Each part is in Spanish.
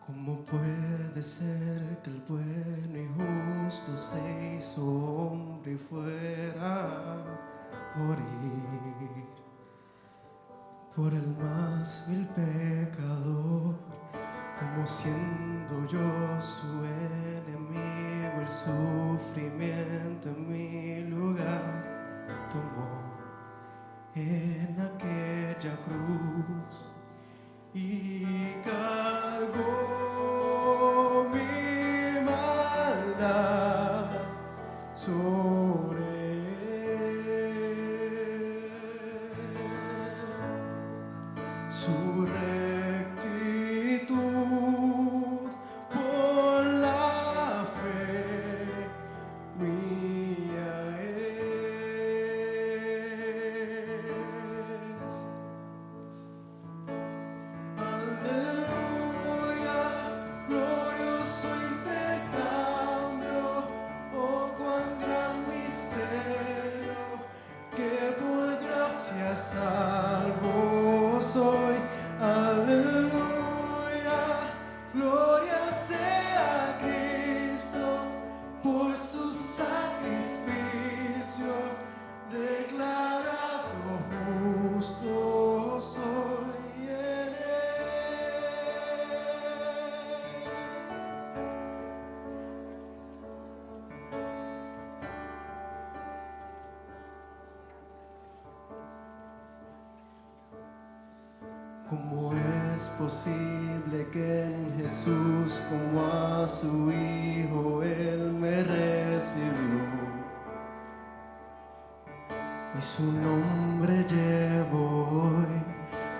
¿Cómo puede ser que el bueno y justo se hizo hombre y fuera a morir por el más vil pecador? Como siendo yo su enemigo, el sufrimiento en mi lugar tomó en aquella cruz y cargó mi maldad sobre él. Su rectitud por la fe mía es. Aleluya, glorioso intercambio, oh cuán gran misterio, que por gracia salvo soy. Aleluya, gloria sea a Cristo, por su sacrificio, declarado justo soy en él. ¿Cómo es posible que en Jesús, como a su Hijo, Él me recibió? Y su nombre llevo hoy,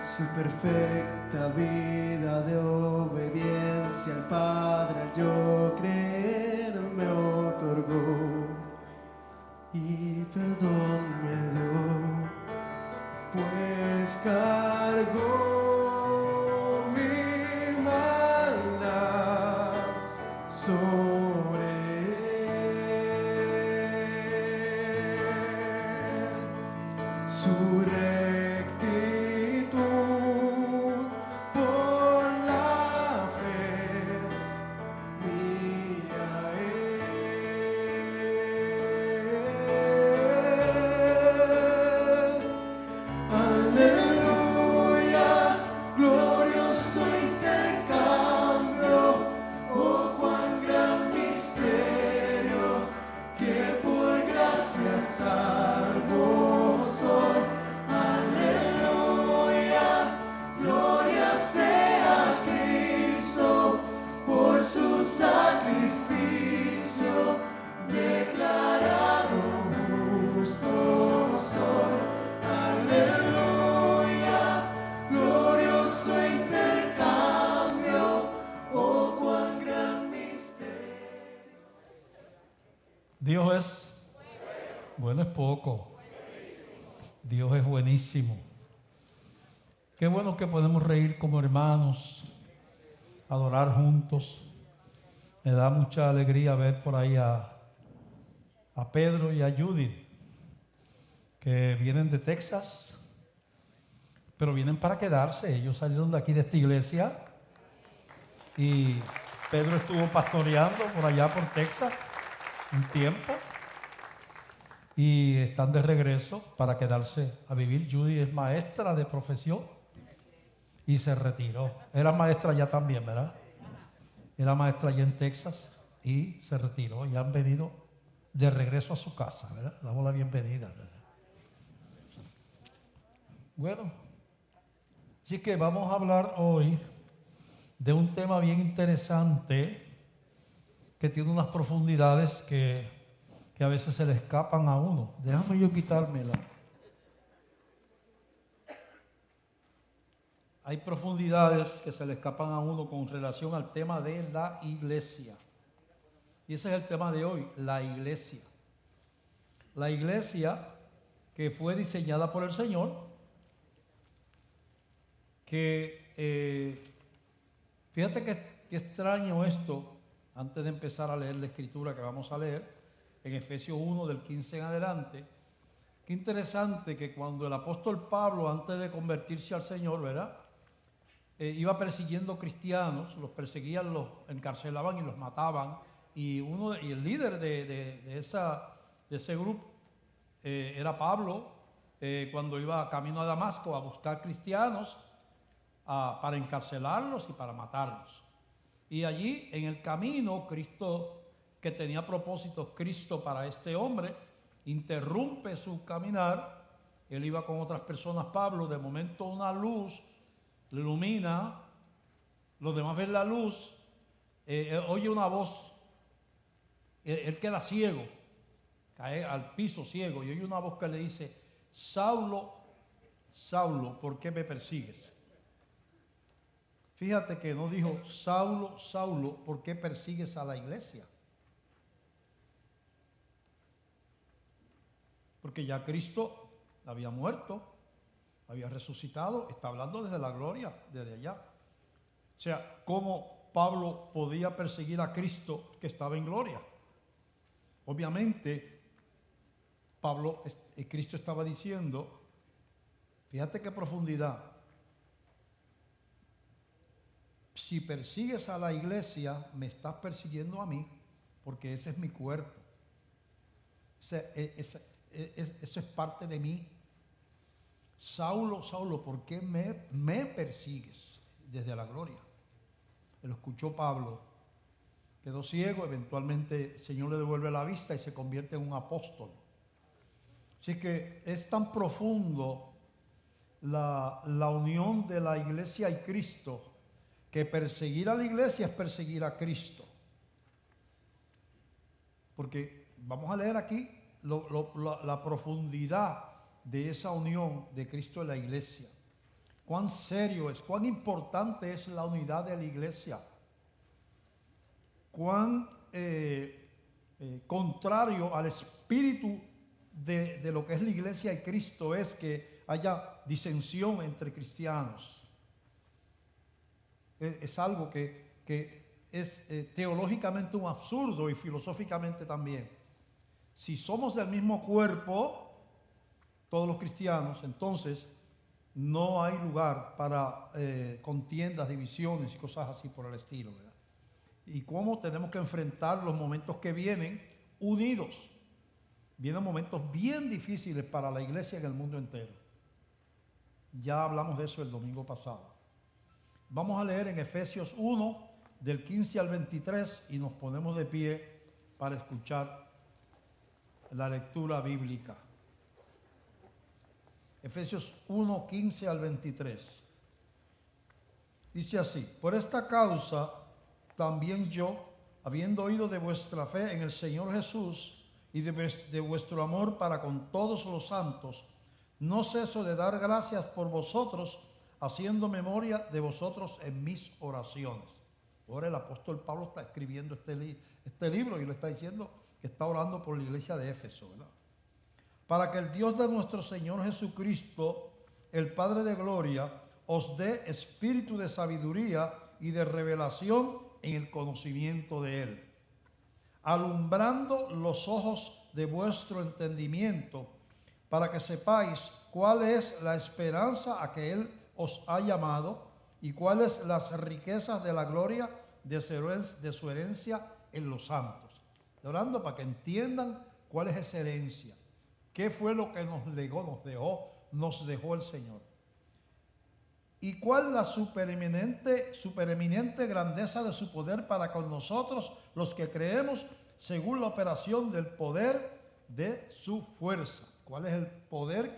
su perfecta vida de obediencia al Padre, al yo creer me otorgó y perdón me dio, pues cargó mi maldad sobre él. Su rectitud por la fe mía es. Aleluya, glorioso intercambio, oh cuán gran misterio, que por gracia salvo soy. Aleluya, gloria sea a Cristo, por su sacrificio, declarado justo soy. Aleluya, glorioso intercambio, oh cuán gran misterio. Dios es bueno, es poco. Dios es buenísimo. Qué bueno que podemos reír como hermanos, adorar juntos. Me da mucha alegría ver por ahí a Pedro y a Judith, que vienen de Texas, pero vienen para quedarse. Ellos salieron de aquí de esta iglesia y Pedro estuvo pastoreando por allá por Texas un tiempo y están de regreso para quedarse a vivir. Judy es maestra de profesión y se retiró. Era maestra ya también, ¿verdad? Era maestra allá en Texas y se retiró y han venido de regreso a su casa, ¿verdad? Damos la bienvenida, ¿verdad? Bueno, así que vamos a hablar hoy de un tema bien interesante que tiene unas profundidades que a veces se le escapan a uno. Déjame yo quitármela. Hay profundidades que se le escapan a uno con relación al tema de la iglesia. Y ese es el tema de hoy, la iglesia. La iglesia que fue diseñada por el Señor, que fíjate que extraño esto, antes de empezar a leer la escritura que vamos a leer, en Efesios 1 del 15 en adelante. Qué interesante que cuando el apóstol Pablo, antes de convertirse al Señor, ¿verdad?, iba persiguiendo cristianos, los perseguían, los encarcelaban y los mataban. Y el líder de ese grupo era Pablo, cuando iba camino a Damasco a buscar cristianos para encarcelarlos y para matarlos. Y allí en el camino, Cristo, que tenía propósitos Cristo para este hombre, interrumpe su caminar. Él iba con otras personas, Pablo, de momento una luz le ilumina, los demás ven la luz, oye una voz, él queda ciego, cae al piso ciego y oye una voz que le dice: Saulo, Saulo, ¿por qué me persigues? Fíjate que no dijo: Saulo, Saulo, ¿por qué persigues a la iglesia? Porque ya Cristo había muerto, había resucitado, está hablando desde la gloria, desde allá. O sea, ¿cómo Pablo podía perseguir a Cristo que estaba en gloria? Obviamente, Cristo estaba diciendo, fíjate qué profundidad: si persigues a la iglesia, me estás persiguiendo a mí, porque ese es mi cuerpo. Eso es parte de mí. Saulo, Saulo, ¿por qué me persigues? Desde la gloria. Lo escuchó Pablo, quedó ciego, eventualmente el Señor le devuelve la vista y se convierte en un apóstol. Así que es tan profundo la unión de la iglesia y Cristo, que perseguir a la iglesia es perseguir a Cristo. Porque vamos a leer aquí la profundidad de esa unión de Cristo en la iglesia. Cuán serio es, cuán importante es la unidad de la iglesia. Cuán contrario al espíritu de lo que es la iglesia y Cristo es que haya disensión entre cristianos. Es algo que es teológicamente un absurdo y filosóficamente también. Si somos del mismo cuerpo, todos los cristianos, entonces no hay lugar para contiendas, divisiones y cosas así por el estilo, ¿verdad? Y cómo tenemos que enfrentar los momentos que vienen unidos. Vienen momentos bien difíciles para la iglesia en el mundo entero. Ya hablamos de eso el domingo pasado. Vamos a leer en Efesios 1, del 15 al 23, y nos ponemos de pie para escuchar la lectura bíblica. Efesios 1, 15 al 23. Dice así: por esta causa también yo, habiendo oído de vuestra fe en el Señor Jesús y de vuestro amor para con todos los santos, no ceso de dar gracias por vosotros, haciendo memoria de vosotros en mis oraciones. Ahora el apóstol Pablo está escribiendo este libro y le está diciendo que está orando por la iglesia de Éfeso, ¿verdad? Para que el Dios de nuestro Señor Jesucristo, el Padre de gloria, os dé espíritu de sabiduría y de revelación en el conocimiento de Él, alumbrando los ojos de vuestro entendimiento, para que sepáis cuál es la esperanza a que Él os ha llamado y cuáles las riquezas de la gloria de su herencia en los santos. Estoy orando para que entiendan cuál es esa herencia. ¿Qué fue lo que nos dejó el Señor? ¿Y cuál la supereminente grandeza de su poder para con nosotros, los que creemos, según la operación del poder de su fuerza? ¿Cuál es el poder?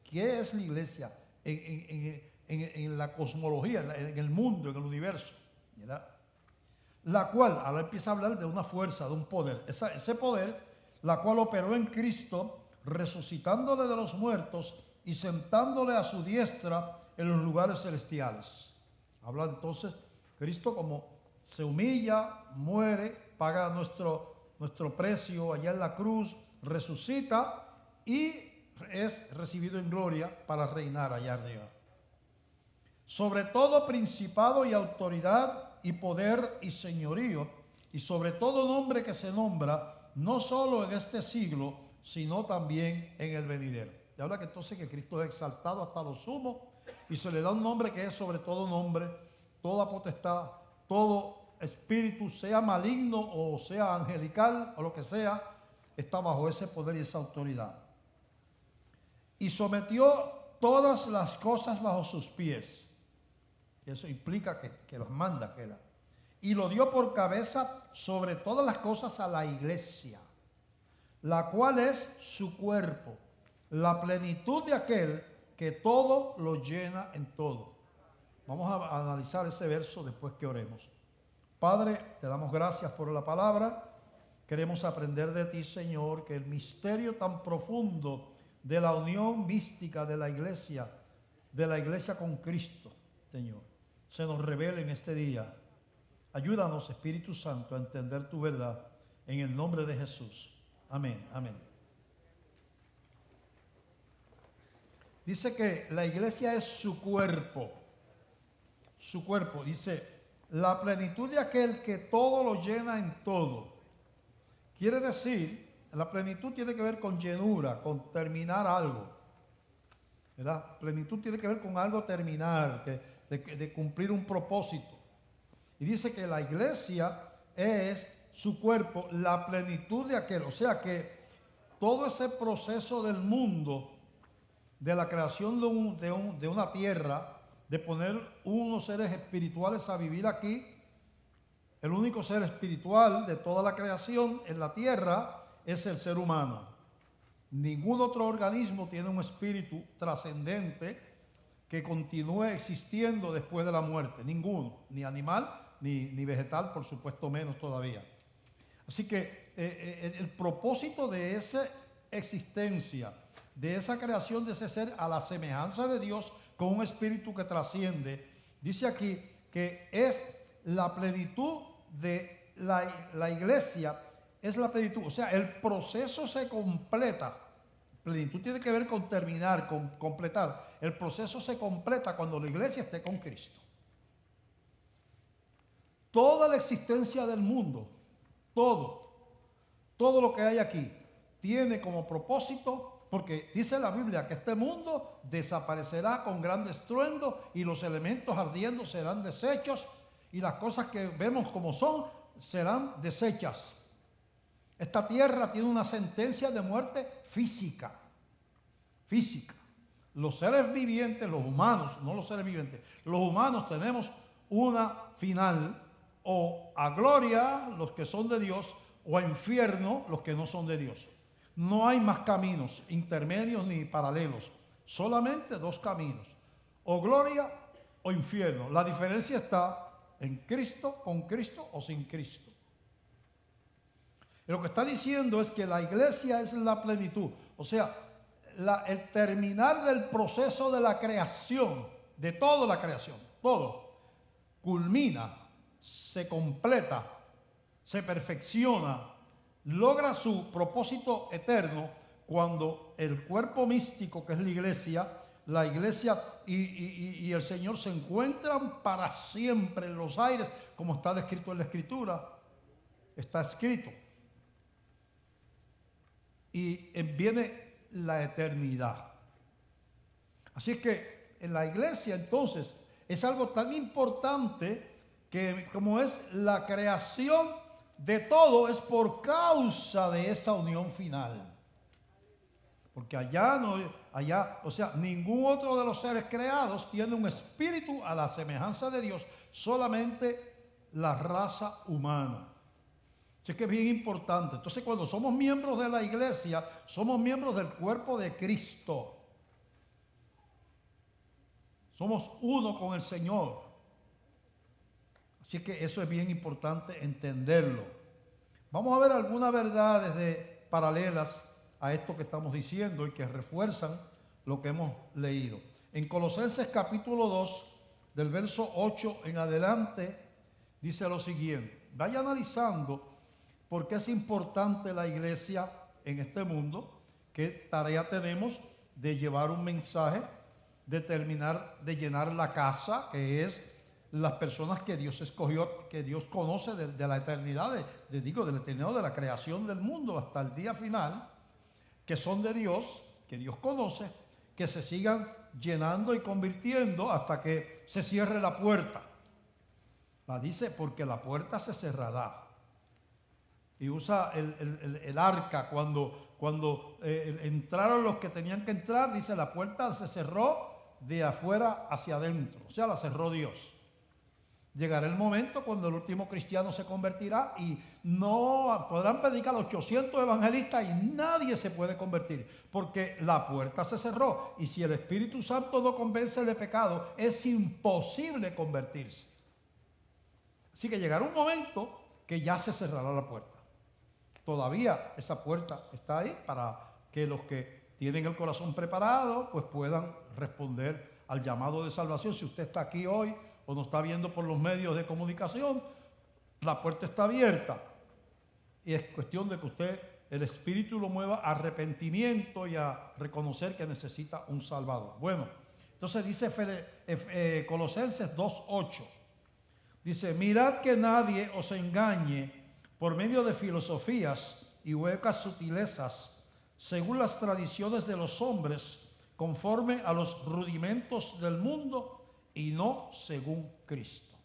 ¿Qué es la iglesia en la cosmología, en el mundo, en el universo? ¿Verdad? La cual, ahora empieza a hablar de una fuerza, de un poder. Ese poder, la cual operó en Cristo, resucitándole de los muertos y sentándole a su diestra en los lugares celestiales. Habla entonces Cristo como se humilla, muere, paga nuestro precio allá en la cruz, resucita y es recibido en gloria para reinar allá arriba. Sobre todo principado y autoridad y poder y señorío, y sobre todo nombre que se nombra, no solo en este siglo, sino también en el venidero. Y habla que entonces que Cristo es exaltado hasta lo sumo y se le da un nombre que es sobre todo nombre, toda potestad, todo espíritu, sea maligno o sea angelical o lo que sea, está bajo ese poder y esa autoridad. Y sometió todas las cosas bajo sus pies. Eso implica que los manda, que y lo dio por cabeza sobre todas las cosas a la iglesia, la cual es su cuerpo, la plenitud de aquel que todo lo llena en todo. Vamos a analizar ese verso después que oremos. Padre, te damos gracias por la palabra. Queremos aprender de ti, Señor, que el misterio tan profundo de la unión mística de la iglesia con Cristo, Señor, se nos revele en este día. Ayúdanos, Espíritu Santo, a entender tu verdad en el nombre de Jesús. Amén, amén. Dice que la iglesia es su cuerpo. Su cuerpo, dice, la plenitud de aquel que todo lo llena en todo. Quiere decir, la plenitud tiene que ver con llenura, con terminar algo. ¿Verdad? Plenitud tiene que ver con algo terminar, de cumplir un propósito. Y dice que la iglesia es su cuerpo, la plenitud de aquel. O sea que todo ese proceso del mundo, de la creación de una tierra, de poner unos seres espirituales a vivir aquí, el único ser espiritual de toda la creación en la tierra es el ser humano. Ningún otro organismo tiene un espíritu trascendente que continúe existiendo después de la muerte. Ninguno, ni animal, ni vegetal, por supuesto menos todavía. Así que el propósito de esa existencia, de esa creación de ese ser a la semejanza de Dios con un espíritu que trasciende, dice aquí que es la plenitud de la iglesia, es la plenitud. O sea, el proceso se completa. Plenitud tiene que ver con terminar, con completar. El proceso se completa cuando la iglesia esté con Cristo. Toda la existencia del mundo, todo lo que hay aquí, tiene como propósito, porque dice la Biblia que este mundo desaparecerá con gran estruendo y los elementos ardiendo serán deshechos y las cosas que vemos como son serán deshechas. Esta tierra tiene una sentencia de muerte física. Los seres vivientes, los humanos, no los seres vivientes, los humanos tenemos una final, o a gloria los que son de Dios, o a infierno los que no son de Dios. No hay más caminos intermedios ni paralelos, solamente dos caminos, o gloria o infierno. La diferencia está en Cristo, con Cristo o sin Cristo. Lo que está diciendo es que la iglesia es la plenitud, o sea, el terminar del proceso de la creación, de toda la creación, todo, culmina, se completa, se perfecciona, logra su propósito eterno cuando el cuerpo místico que es la iglesia y el Señor se encuentran para siempre en los aires, como está descrito en la Escritura, está escrito. Y viene la eternidad. Así es que en la iglesia entonces es algo tan importante que como es la creación de todo, es por causa de esa unión final. Porque o sea, ningún otro de los seres creados tiene un espíritu a la semejanza de Dios, solamente la raza humana. Así que es bien importante. Entonces, cuando somos miembros de la iglesia, somos miembros del cuerpo de Cristo. Somos uno con el Señor. Así que eso es bien importante entenderlo. Vamos a ver algunas verdades paralelas a esto que estamos diciendo y que refuerzan lo que hemos leído. En Colosenses capítulo 2, del verso 8 en adelante, dice lo siguiente. Vaya analizando por qué es importante la iglesia en este mundo, qué tarea tenemos de llevar un mensaje, de terminar de llenar la casa, que es las personas que Dios escogió, que Dios conoce de la eternidad, de la eternidad de la creación del mundo hasta el día final, que son de Dios, que Dios conoce, que se sigan llenando y convirtiendo hasta que se cierre la puerta. La dice porque la puerta se cerrará. Y usa el arca cuando entraron los que tenían que entrar, dice la puerta se cerró de afuera hacia adentro, o sea, la cerró Dios. Llegará el momento cuando el último cristiano se convertirá y no podrán predicar 800 evangelistas y nadie se puede convertir porque la puerta se cerró. Y si el Espíritu Santo no convence de pecado, es imposible convertirse. Así que llegará un momento que ya se cerrará la puerta. Todavía esa puerta está ahí para que los que tienen el corazón preparado pues puedan responder al llamado de salvación. Si usted está aquí hoy o nos está viendo por los medios de comunicación, la puerta está abierta y es cuestión de que usted, el Espíritu lo mueva a arrepentimiento y a reconocer que necesita un Salvador. Bueno, entonces dice Colosenses 2:8, dice, mirad que nadie os engañe por medio de filosofías y huecas sutilezas, según las tradiciones de los hombres, conforme a los rudimentos del mundo y no según Cristo.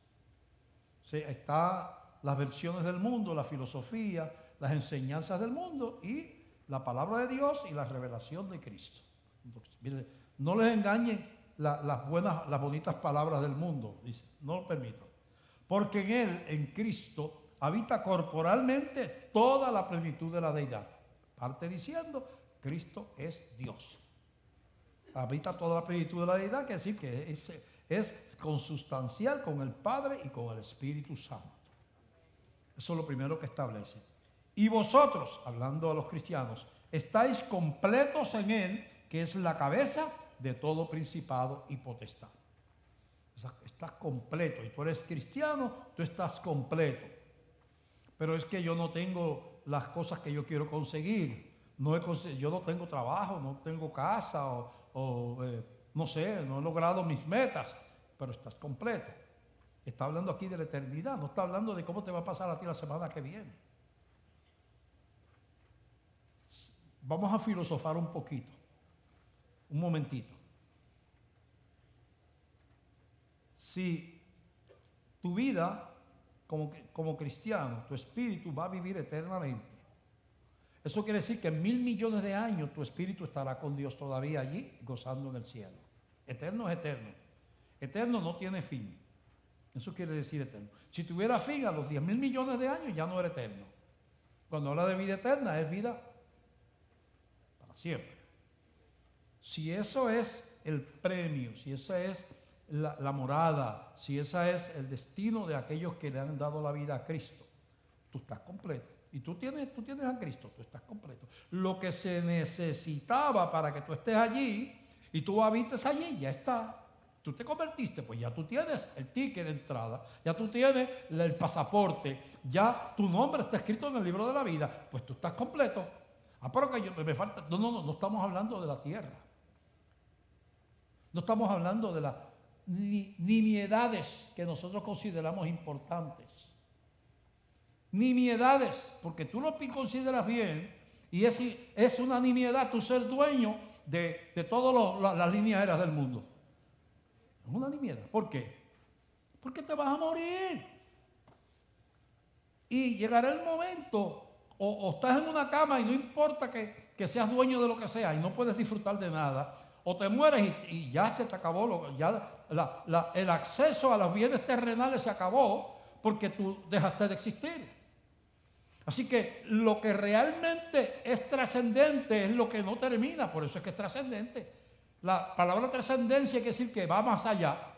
Sí, está las versiones del mundo, la filosofía, las enseñanzas del mundo y la palabra de Dios y la revelación de Cristo. Entonces, mire, no les engañen las bonitas palabras del mundo, dice, no lo permitan. Porque en Él, en Cristo, habita corporalmente toda la plenitud de la deidad. Parte diciendo, Cristo es Dios. Habita toda la plenitud de la deidad, quiere decir que es consustancial con el Padre y con el Espíritu Santo. Eso es lo primero que establece. Y vosotros, hablando a los cristianos, estáis completos en Él, que es la cabeza de todo principado y potestad. Estás completo. Y tú eres cristiano, tú estás completo. Pero es que yo no tengo las cosas que yo quiero conseguir. Yo no tengo trabajo, no tengo casa no sé, no he logrado mis metas, pero estás completo. Está hablando aquí de la eternidad, no está hablando de cómo te va a pasar a ti la semana que viene. Vamos a filosofar un poquito, un momentito. Si tu vida como cristiano, tu espíritu va a vivir eternamente, eso quiere decir que en 1.000 millones de años tu espíritu estará con Dios todavía allí, gozando en el cielo. Eterno es eterno. Eterno no tiene fin. Eso quiere decir eterno. Si tuviera fin a los 10.000 millones de años, ya no era eterno. Cuando habla de vida eterna, es vida para siempre. Si eso es el premio, si esa es la morada, si ese es el destino de aquellos que le han dado la vida a Cristo, tú estás completo. Y tú tienes a Cristo, tú estás completo. Lo que se necesitaba para que tú estés allí y tú habites allí, ya está. Tú te convertiste, pues ya tú tienes el ticket de entrada, ya tú tienes el pasaporte, ya tu nombre está escrito en el libro de la vida, pues tú estás completo. Pero que me falta, no estamos hablando de la tierra. No estamos hablando de las nimiedades que nosotros consideramos importantes. Nimiedades, porque tú lo consideras bien y es una nimiedad tú ser dueño de todas las líneas aéreas del mundo. Es una nimiedad. ¿Por qué? Porque te vas a morir. Y llegará el momento, o estás en una cama y no importa que seas dueño de lo que sea y no puedes disfrutar de nada, o te mueres y ya se te acabó, el acceso a los bienes terrenales se acabó porque tú dejaste de existir. Así que lo que realmente es trascendente es lo que no termina, por eso es que es trascendente. La palabra trascendencia quiere decir que va más allá.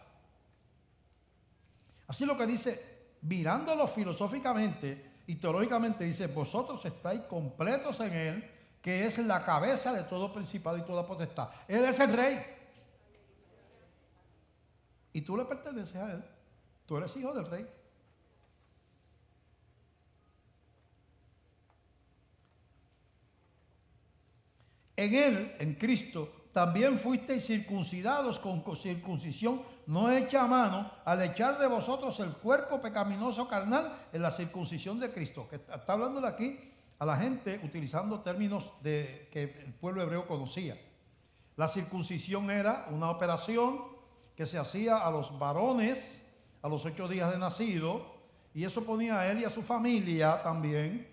Así lo que dice, mirándolo filosóficamente y teológicamente, dice, vosotros estáis completos en Él, que es la cabeza de todo principado y toda potestad. Él es el Rey. Y tú le perteneces a Él. Tú eres hijo del Rey. En Él, en Cristo, también fuisteis circuncidados con circuncisión no hecha a mano, al echar de vosotros el cuerpo pecaminoso carnal en la circuncisión de Cristo. Que está hablando aquí a la gente utilizando términos que el pueblo hebreo conocía. La circuncisión era una operación que se hacía a los varones a los 8 días de nacido, y eso ponía a él y a su familia también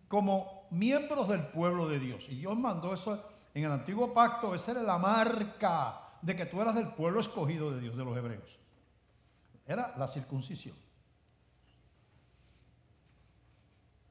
como miembros del pueblo de Dios. Y Dios mandó eso en el antiguo pacto. Esa era la marca de que tú eras del pueblo escogido de Dios, de los hebreos. Era la circuncisión.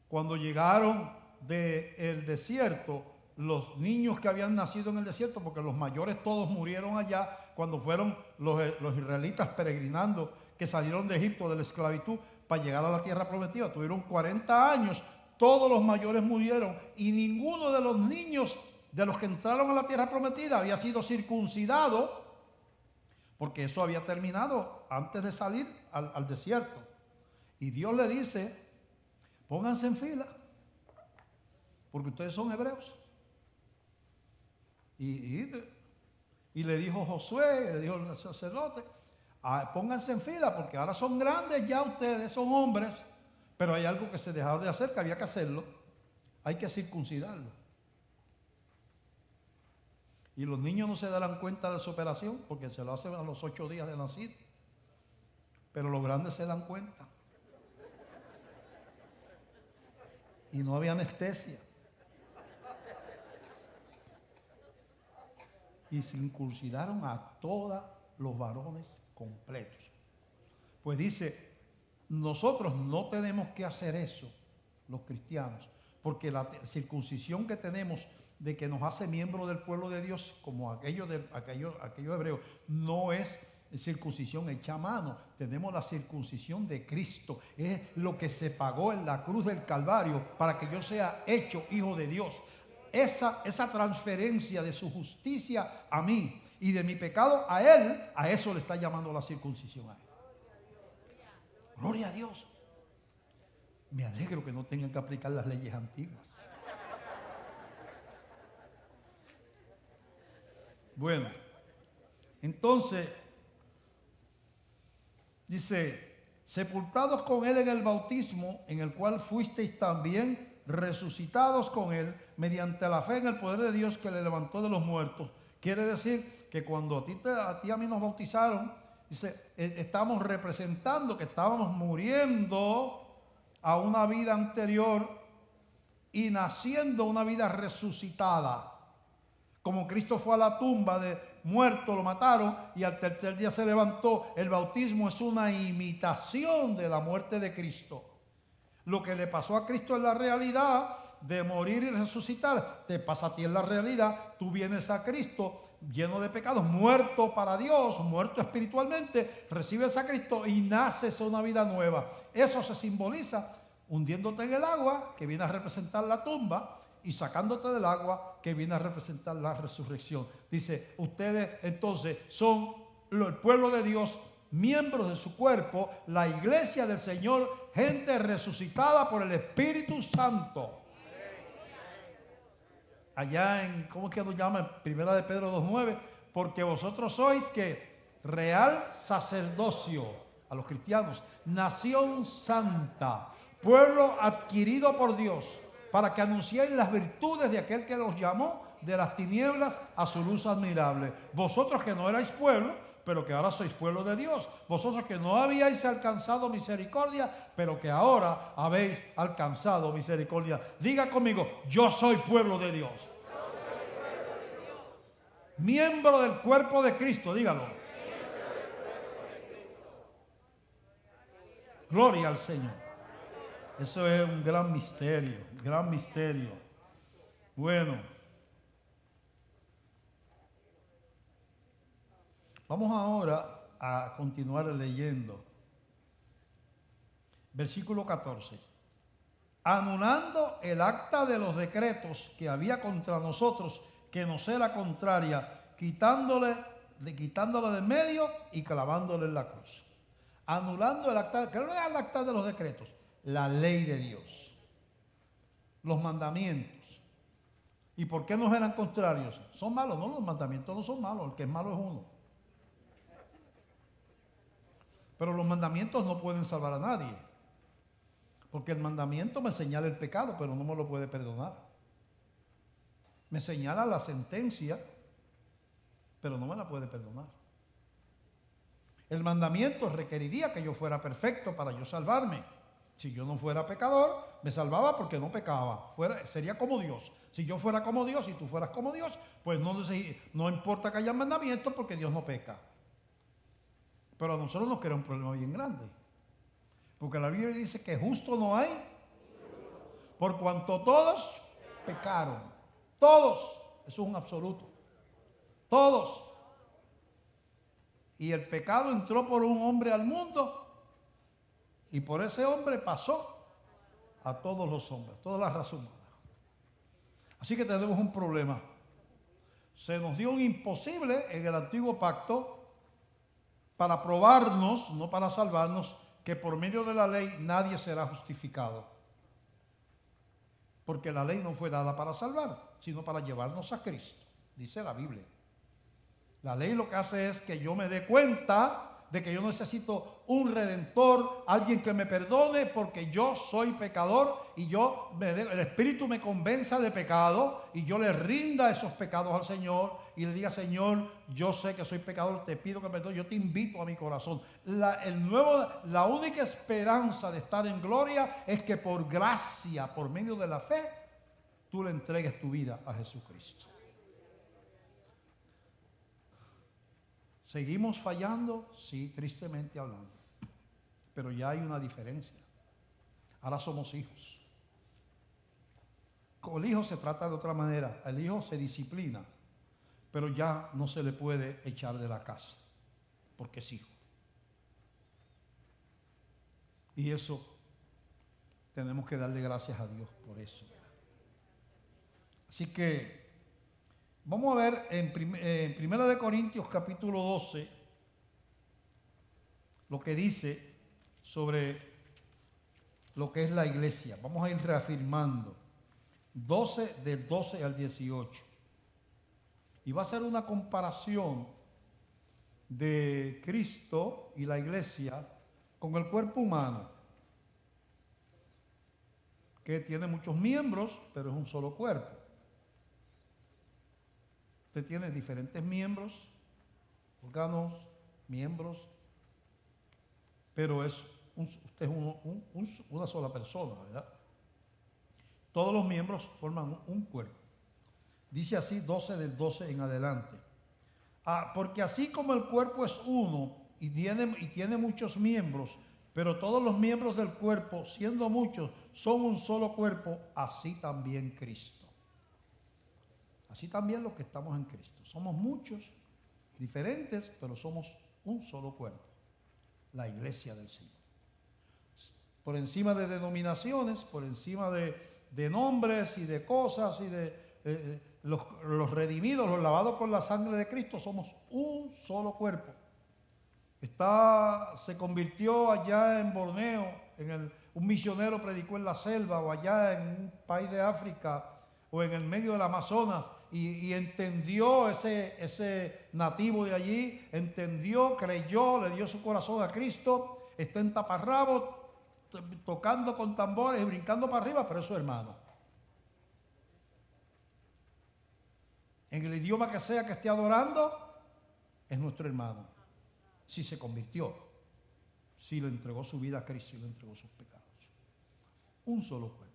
Cuando llegaron del desierto, los niños que habían nacido en el desierto, porque los mayores todos murieron allá cuando fueron los israelitas peregrinando, que salieron de Egipto, de la esclavitud, para llegar a la tierra prometida. Tuvieron 40 años, todos los mayores murieron y ninguno de los niños de los que entraron a la tierra prometida había sido circuncidado, porque eso había terminado antes de salir al desierto. Y Dios le dice: pónganse en fila, porque ustedes son hebreos. Y le dijo Josué, le dijo el sacerdote: pónganse en fila, porque ahora son grandes ya ustedes, son hombres, pero hay algo que se dejaba de hacer, que había que hacerlo. Hay que circuncidarlo. Y los niños no se darán cuenta de su operación, porque se lo hacen a los 8 días de nacido. Pero los grandes se dan cuenta. Y no había anestesia. Y circuncidaron a todos los varones completos. Pues dice, nosotros no tenemos que hacer eso, los cristianos, porque la circuncisión que tenemos de que nos hace miembro del pueblo de Dios, como aquellos hebreos, no es circuncisión hecha a mano. Tenemos la circuncisión de Cristo. Es lo que se pagó en la cruz del Calvario para que yo sea hecho hijo de Dios. Esa transferencia de su justicia a mí y de mi pecado a él, a eso le está llamando la circuncisión a él. Gloria a Dios. Me alegro que no tengan que aplicar las leyes antiguas. Bueno, entonces dice: sepultados con él en el bautismo, en el cual fuisteis también resucitados con él mediante la fe en el poder de Dios que le levantó de los muertos. Quiere decir que cuando a ti y a mí nos bautizaron, dice, estamos representando que estábamos muriendo a una vida anterior y naciendo una vida resucitada. Como Cristo fue a la tumba de muerto, lo mataron y al tercer día se levantó. El bautismo es una imitación de la muerte de Cristo. Lo que le pasó a Cristo en la realidad de morir y resucitar, te pasa a ti en la realidad. Tú vienes a Cristo lleno de pecados, muerto para Dios, muerto espiritualmente, recibes a Cristo y naces a una vida nueva. Eso se simboliza hundiéndote en el agua, que viene a representar la tumba, y sacándote del agua, que viene a representar la resurrección. Dice, ustedes entonces son el pueblo de Dios, miembros de su cuerpo, la iglesia del Señor, gente resucitada por el Espíritu Santo. Allá en, ¿cómo es que nos llaman? Primera de Pedro 2:9, porque vosotros sois que real sacerdocio, a los cristianos, nación santa, pueblo adquirido por Dios, para que anunciéis las virtudes de aquel que los llamó de las tinieblas a su luz admirable. Vosotros que no erais pueblo, pero que ahora sois pueblo de Dios. Vosotros que no habíais alcanzado misericordia, pero que ahora habéis alcanzado misericordia. Diga conmigo, yo soy pueblo de Dios. Miembro del cuerpo de Cristo, dígalo. Gloria al Señor. Eso es un gran misterio, gran misterio. Bueno, vamos ahora a continuar leyendo. Versículo 14. Anulando el acta de los decretos que había contra nosotros, que nos era contraria, quitándole de medio y clavándole en la cruz. Anulando el acta, ¿qué era el acta de los decretos? La ley de Dios, los mandamientos. ¿Y por qué nos eran contrarios? Son malos, no, los mandamientos no son malos, el que es malo es uno. Pero los mandamientos no pueden salvar a nadie, porque el mandamiento me señala el pecado, pero no me lo puede perdonar. Me señala la sentencia pero no me la puede perdonar. El mandamiento requeriría que yo fuera perfecto para yo salvarme. Si yo no fuera pecador, me salvaba porque no pecaba. Sería como Dios. Si yo fuera como Dios y tú fueras como Dios, pues no importa que haya mandamientos porque Dios no peca. Pero a nosotros nos crea un problema bien grande. Porque la Biblia dice que justo no hay, por cuanto todos pecaron. Todos. Eso es un absoluto. Todos. Y el pecado entró por un hombre al mundo y por ese hombre pasó a todos los hombres, toda la raza humana. Así que tenemos un problema. Se nos dio un imposible en el antiguo pacto para probarnos, no para salvarnos, que por medio de la ley nadie será justificado. Porque la ley no fue dada para salvar, sino para llevarnos a Cristo, dice la Biblia. La ley lo que hace es que yo me dé cuenta de que yo necesito un redentor, alguien que me perdone porque yo soy pecador y el Espíritu me convenza de pecado y yo le rinda esos pecados al Señor y le diga: Señor, yo sé que soy pecador, te pido que me perdones, yo te invito a mi corazón. La única esperanza de estar en gloria es que por gracia, por medio de la fe, tú le entregues tu vida a Jesucristo. ¿Seguimos fallando? Sí, tristemente hablando. Pero ya hay una diferencia. Ahora somos hijos. Con el hijo se trata de otra manera. El hijo se disciplina, pero ya no se le puede echar de la casa, porque es hijo. Y eso tenemos que darle gracias a Dios por eso. Así que vamos a ver en Primera de Corintios capítulo 12 lo que dice sobre lo que es la iglesia. Vamos a ir reafirmando. 12 del 12 al 18. Y va a ser una comparación de Cristo y la iglesia con el cuerpo humano, que tiene muchos miembros, pero es un solo cuerpo. Usted tiene diferentes miembros, órganos, miembros, pero usted es una sola persona, ¿verdad? Todos los miembros forman un cuerpo. Dice así 12 del 12 en adelante. Porque así como el cuerpo es uno y tiene muchos miembros, pero todos los miembros del cuerpo, siendo muchos, son un solo cuerpo, así también Cristo. Así también los que estamos en Cristo. Somos muchos, diferentes, pero somos un solo cuerpo. La iglesia del Señor. Por encima de denominaciones, por encima de nombres y de cosas y de los redimidos, los lavados con la sangre de Cristo, somos un solo cuerpo. Se convirtió allá en Borneo, un misionero predicó en la selva o allá en un país de África o en el medio del Amazonas. Y entendió ese nativo de allí, entendió, creyó, le dio su corazón a Cristo, está en taparrabos, tocando con tambores y brincando para arriba, pero es su hermano. En el idioma que sea que esté adorando, es nuestro hermano. Si se convirtió, si le entregó su vida a Cristo y le entregó sus pecados. Un solo cuerpo.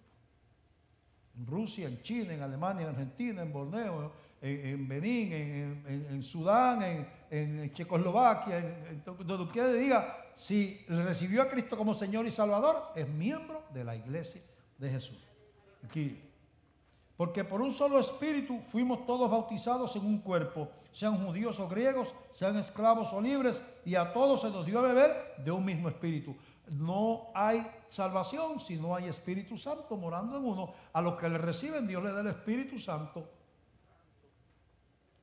En Rusia, en China, en Alemania, en Argentina, en Borneo, en Benín, en Sudán, en Checoslovaquia, donde usted diga, si recibió a Cristo como Señor y Salvador, es miembro de la iglesia de Jesús. Aquí. Porque por un solo espíritu fuimos todos bautizados en un cuerpo, sean judíos o griegos, sean esclavos o libres, y a todos se nos dio a beber de un mismo espíritu. No hay salvación si no hay Espíritu Santo morando en uno. A los que le reciben, Dios le da el Espíritu Santo.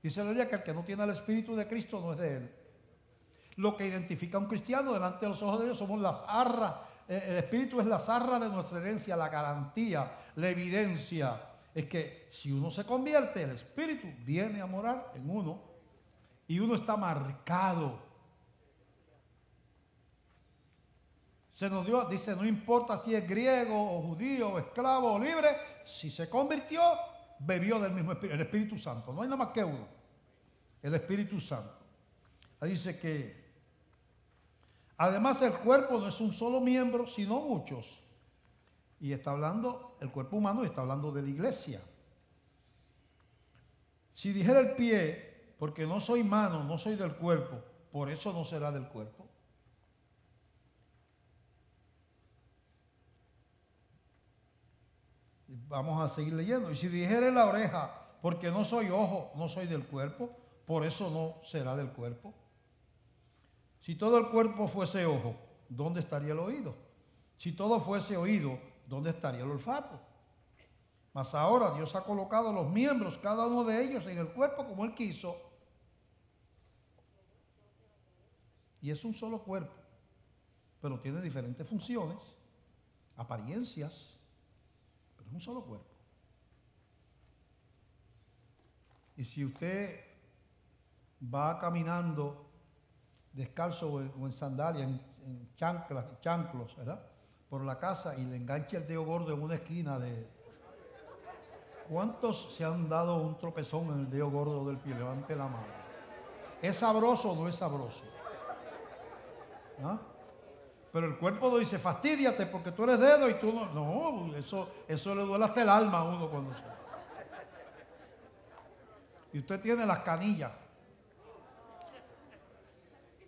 Dice la Biblia que el que no tiene el Espíritu de Cristo no es de él. Lo que identifica a un cristiano delante de los ojos de Dios somos las arras. El Espíritu es la arra de nuestra herencia, la garantía, la evidencia. Es que si uno se convierte, el Espíritu viene a morar en uno y uno está marcado. Se nos dio, dice, no importa si es griego o judío o esclavo o libre, si se convirtió, bebió del mismo Espíritu, el Espíritu Santo. No hay nada más que uno. el Espíritu Santo. Ahí dice que además el cuerpo no es un solo miembro, sino muchos. Y está hablando el cuerpo humano y está hablando de la iglesia. Si dijera el pie, porque no soy mano, no soy del cuerpo, por eso no será del cuerpo. Vamos a seguir leyendo. Y si dijera la oreja, porque no soy ojo, no soy del cuerpo, por eso no será del cuerpo. Si todo el cuerpo fuese ojo, ¿dónde estaría el oído? Si todo fuese oído, ¿dónde estaría el olfato? Mas ahora Dios ha colocado los miembros, cada uno de ellos, en el cuerpo como Él quiso. Y es un solo cuerpo, pero tiene diferentes funciones, apariencias, pero es un solo cuerpo. Y si usted va caminando descalzo o en sandalias, en chanclos, ¿verdad?, por la casa y le engancha el dedo gordo en una esquina de... ¿Cuántos se han dado un tropezón en el dedo gordo del pie? Levante la mano. ¿Es sabroso o no es sabroso? ¿Ah? Pero el cuerpo no dice, fastídiate porque tú eres dedo y tú no. No, eso le duele hasta el alma a uno cuando se... Y usted tiene las canillas.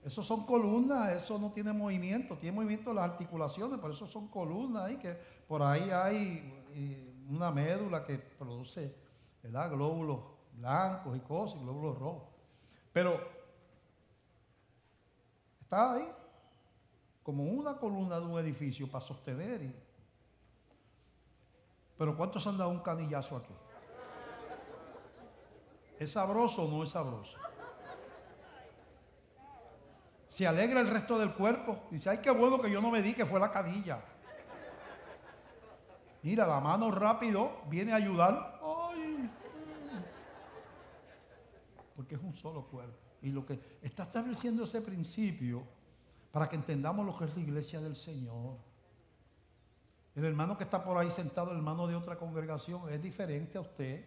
Eso son columnas, eso no tiene movimiento, tiene movimiento las articulaciones, pero eso son columnas ahí, que por ahí hay una médula que produce, ¿verdad?, glóbulos blancos y cosas, y glóbulos rojos. Pero está ahí como una columna de un edificio para sostener. Pero ¿cuántos han dado un canillazo aquí? ¿Es sabroso o no es sabroso? Se alegra el resto del cuerpo. Dice, ay, qué bueno que yo no me di, que fue la canilla. Mira, la mano rápido viene a ayudar. Ay. Porque es un solo cuerpo. Y lo que está estableciendo ese principio para que entendamos lo que es la iglesia del Señor. El hermano que está por ahí sentado, el hermano de otra congregación, es diferente a usted.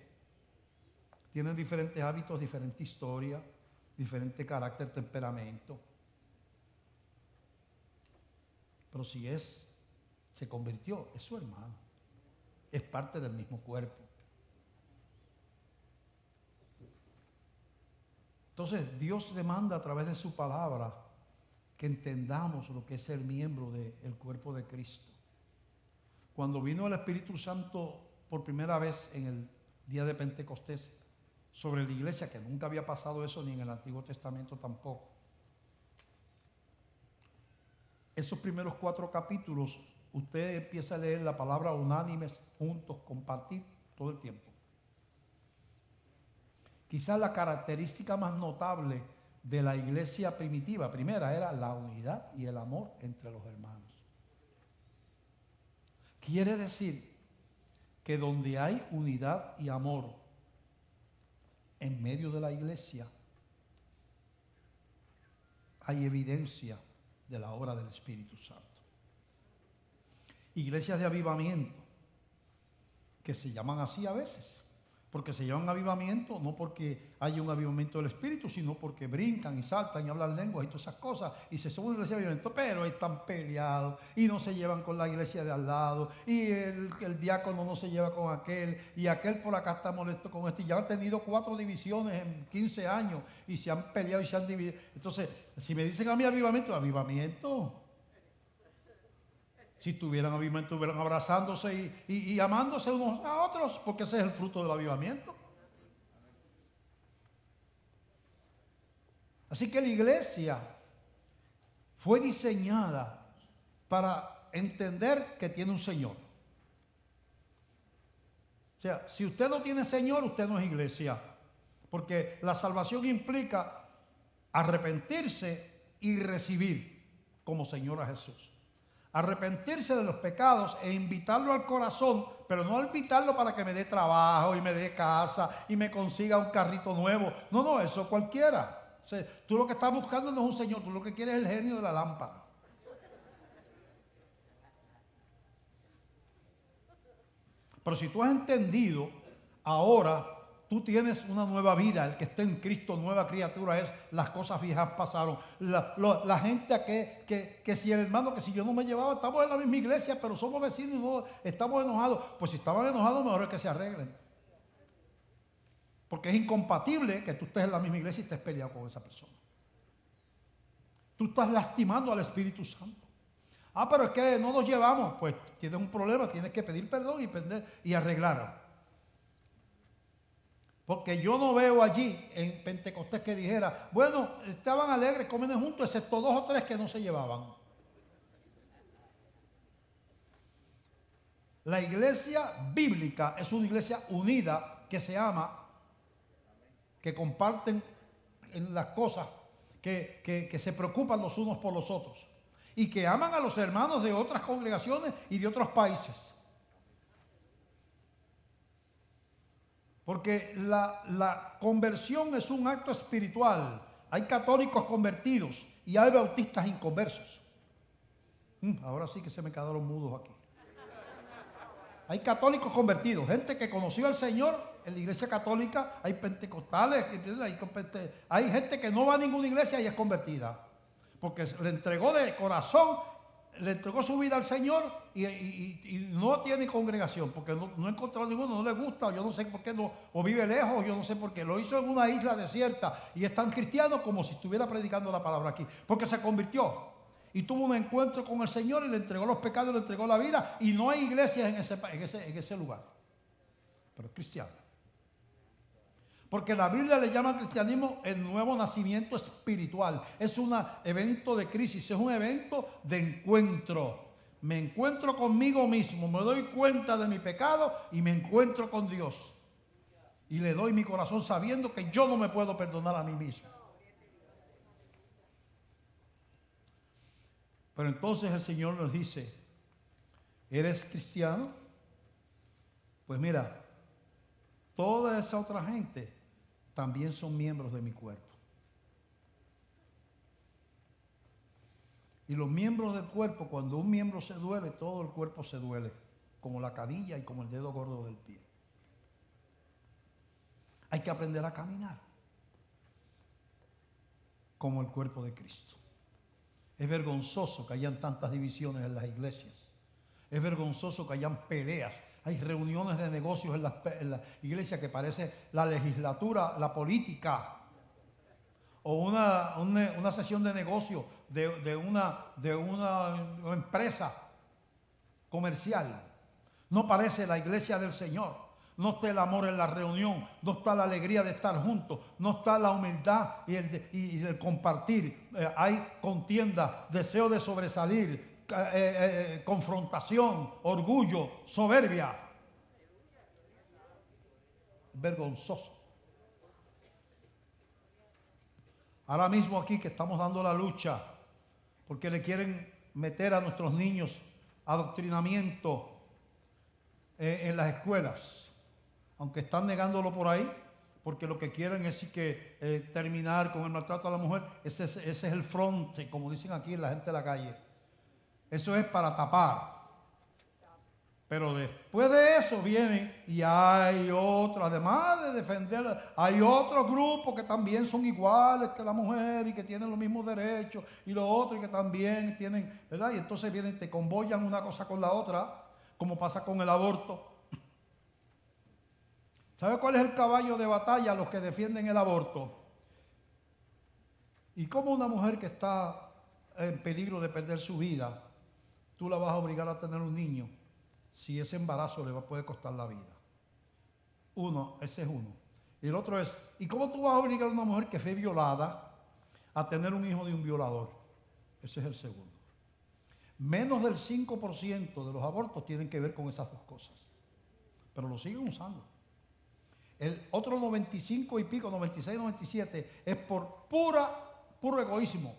Tienen diferentes hábitos, diferente historia, diferente carácter, temperamento. Pero si se convirtió, es su hermano. Es parte del mismo cuerpo. Entonces, Dios demanda a través de su palabra que entendamos lo que es ser miembro del cuerpo de Cristo. Cuando vino el Espíritu Santo por primera vez en el día de Pentecostés sobre la iglesia, que nunca había pasado eso ni en el Antiguo Testamento tampoco. Esos primeros 4 capítulos, usted empieza a leer la palabra unánimes, juntos, compartir, todo el tiempo. Quizás la característica más notable de la iglesia primitiva, primera, era la unidad y el amor entre los hermanos. Quiere decir que donde hay unidad y amor en medio de la iglesia, hay evidencia de la obra del Espíritu Santo. Iglesias de avivamiento, que se llaman así a veces, porque se llaman avivamiento no porque hay un avivamiento del Espíritu, sino porque brincan y saltan y hablan lenguas y todas esas cosas, y se son una iglesia de avivamiento, pero están peleados y no se llevan con la iglesia de al lado, y el diácono no se lleva con aquel, y aquel por acá está molesto con este, y ya han tenido 4 divisiones en 15 años, y se han peleado y se han dividido. Entonces, si me dicen a mí avivamiento, si tuvieran avivamiento, estuvieran abrazándose y amándose unos a otros, porque ese es el fruto del avivamiento. Así que la iglesia fue diseñada para entender que tiene un Señor. O sea, si usted no tiene Señor, usted no es iglesia. Porque la salvación implica arrepentirse y recibir como Señor a Jesús. Arrepentirse de los pecados e invitarlo al corazón, pero no invitarlo para que me dé trabajo y me dé casa y me consiga un carrito nuevo. No, eso cualquiera. O sea, tú lo que estás buscando no es un Señor, tú lo que quieres es el genio de la lámpara. Pero si tú has entendido ahora tú tienes una nueva vida. El que esté en Cristo, nueva criatura es. Las cosas viejas pasaron. La gente que si el hermano, que si yo no me llevaba, estamos en la misma iglesia, pero somos vecinos y no estamos enojados. Pues si estaban enojados, mejor es que se arreglen. Porque es incompatible que tú estés en la misma iglesia y estés peleado con esa persona. Tú estás lastimando al Espíritu Santo. Pero es que no nos llevamos. Pues tienes un problema, tienes que pedir perdón y arreglar. Porque yo no veo allí en Pentecostés que dijera, bueno, estaban alegres, comen juntos, excepto 2 o 3 que no se llevaban. La iglesia bíblica es una iglesia unida que se ama, que comparten en las cosas, que se preocupan los unos por los otros y que aman a los hermanos de otras congregaciones y de otros países. Porque la conversión es un acto espiritual. Hay católicos convertidos y hay bautistas inconversos. Ahora sí que se me quedaron mudos aquí. Hay católicos convertidos, gente que conoció al Señor en la iglesia católica, hay pentecostales, hay gente que no va a ninguna iglesia y es convertida. Porque le entregó de corazón, le entregó su vida al Señor y no tiene congregación, porque no ha encontrado ninguno, no le gusta, o yo no sé por qué, no, o vive lejos, yo no sé por qué. Lo hizo en una isla desierta y es tan cristiano como si estuviera predicando la palabra aquí, porque se convirtió. Y tuvo un encuentro con el Señor y le entregó los pecados, le entregó la vida. Y no hay iglesias en ese lugar. Pero es cristiano. Porque la Biblia le llama al cristianismo el nuevo nacimiento espiritual. Es un evento de crisis, es un evento de encuentro. Me encuentro conmigo mismo, me doy cuenta de mi pecado y me encuentro con Dios. Y le doy mi corazón sabiendo que yo no me puedo perdonar a mí mismo. Pero entonces el Señor nos dice, ¿eres cristiano? Pues mira, toda esa otra gente también son miembros de mi cuerpo. Y los miembros del cuerpo, cuando un miembro se duele, todo el cuerpo se duele, como la cadilla y como el dedo gordo del pie. Hay que aprender a caminar como el cuerpo de Cristo. Es vergonzoso que hayan tantas divisiones en las iglesias. Es vergonzoso que hayan peleas. Hay reuniones de negocios en las iglesias que parece la legislatura, la política. O una sesión de negocio de una empresa comercial. No parece la iglesia del Señor. No está el amor en la reunión, no está la alegría de estar juntos, no está la humildad y el compartir. Hay contienda, deseo de sobresalir, confrontación, orgullo, soberbia. Vergonzoso. Ahora mismo aquí que estamos dando la lucha porque le quieren meter a nuestros niños adoctrinamiento en las escuelas. Aunque están negándolo por ahí, porque lo que quieren es que terminar con el maltrato a la mujer. Ese es el fronte, como dicen aquí la gente de la calle. Eso es para tapar. Pero después de eso vienen y hay otro, además de defenderla, hay otros grupos que también son iguales que la mujer y que tienen los mismos derechos y los otros y que también tienen, ¿verdad? Y entonces vienen y te conbollan una cosa con la otra, como pasa con el aborto. ¿Sabe cuál es el caballo de batalla? Los que defienden el aborto. ¿Y cómo una mujer que está en peligro de perder su vida, tú la vas a obligar a tener un niño si ese embarazo le puede costar la vida? Ese es uno. Y el otro es, ¿y cómo tú vas a obligar a una mujer que fue violada a tener un hijo de un violador? Ese es el segundo. Menos del 5% de los abortos tienen que ver con esas dos cosas. Pero lo siguen usando. El otro 95 y pico, 96, 97, es por puro egoísmo.